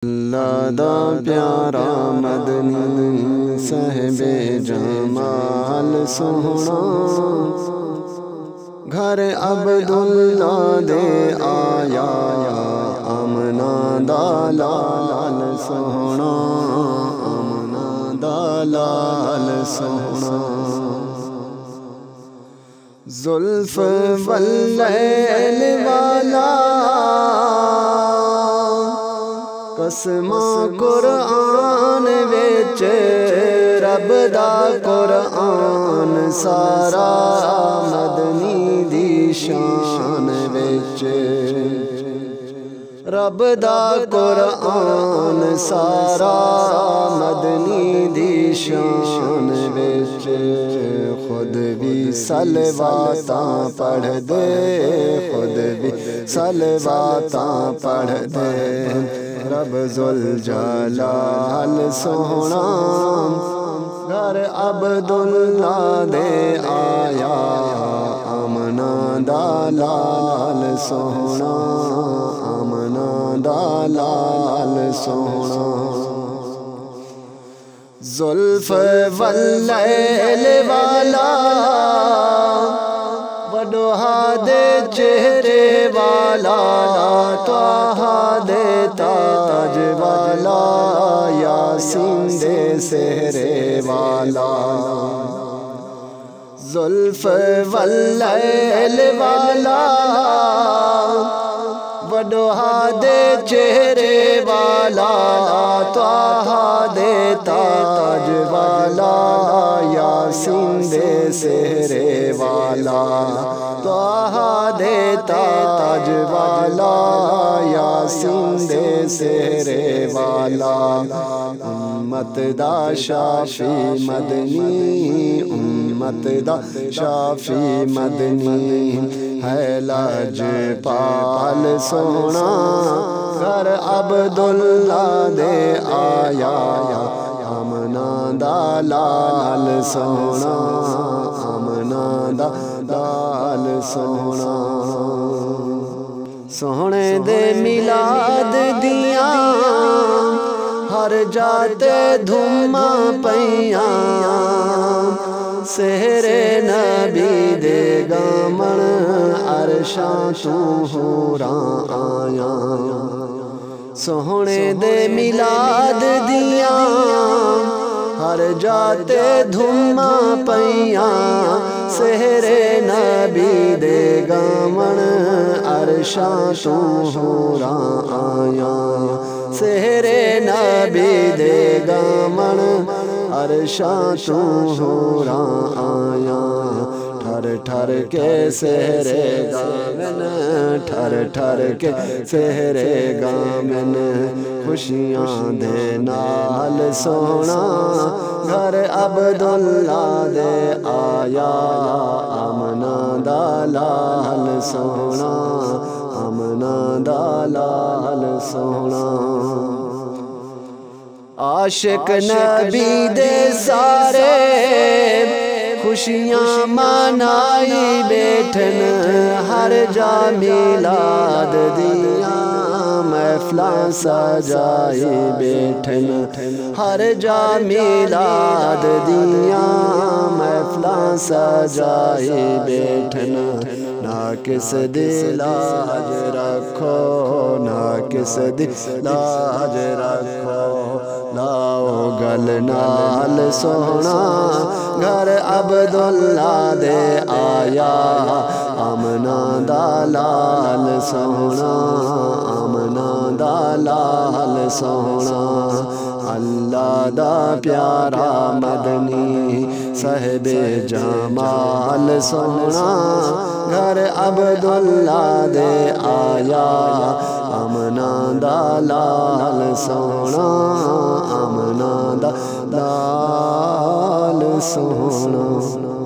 اللہ دا پیارا مدنی صاحب جمال سونا، گھر عبداللہ دے آیا آمنہ دا لال سونا، آمنہ دا لال سونا۔ زلف واللیل والا قسمہ قرآن وچ رب دا قرآن سارا مدنی دی شان وچ، رب دا قرآن سارا مدنی دی شان وچ، خود بھی صلواتاں پڑھ دے، خود بھی صلواتاں پڑھ دے، رب ذوالجلال سونا، گھر عبداللہ دے آیا آمنہ دا لال سونا، آمنہ دا لال سونا۔ زلف واللیل والا وڈوہا دے چہرے والا، طٰہٰ دے تاج والا، یاسین دے سہرے والا۔ زلف واللیل والا وڈوہا دے چہرے والا، طٰہٰ دے تاج والا، یاسین دے سہرے والا، طٰہٰ دے تاج والا، یاسین دے سہرے والا۔ امت دا شافی مدنی، امت دا شافی مدنی، ہے لاج پال سونا، گھر عبداللہ دے آیا آمنہ دا لال سونا، آمنہ دا لال سونا۔ سونے دے میلاد دیاں ہر جاتے دھوماں پیاں، سہرے نبی دے گامن عرشاں تو ہوراں آیا۔ سونے دے میلاد دیاں ہر جاتے دھوماں پیاں، سہرے نبی دے گامن عرشاں تو ہوراں آیا، سہرے نبی دے گامن عرشاں تو ہوراں آیا۔ ٹھر ٹھر کے سہرے گامن، ٹھر ٹھر کے سہرے گامن، خوشیاں دے نال سونا، گھر عبداللہ دے آیا آمنہ دا لال سونا، آمنہ دا لال سونا۔ عاشق نبی دے سارے خوشیاں منائی بیٹھن، ہر جا میلاد دیاں محفلاں سجائی بیٹھن، ہر جا میلاد دیاں محفلاں سجائی بیٹھن۔ نہ کس دی لاج رکھو، نہ کس دی لاج رکھو، لاؤ گل نال سونا، گھر عبداللہ دے آیا آمنہ دا لال سونا، آمنہ دا لال سونا۔ اللہ دا پیارا مدنی صاحب جمال سونا، گھر عبداللہ دے آیا آمنہ دا لال سونا، آمنہ دا لال سونا۔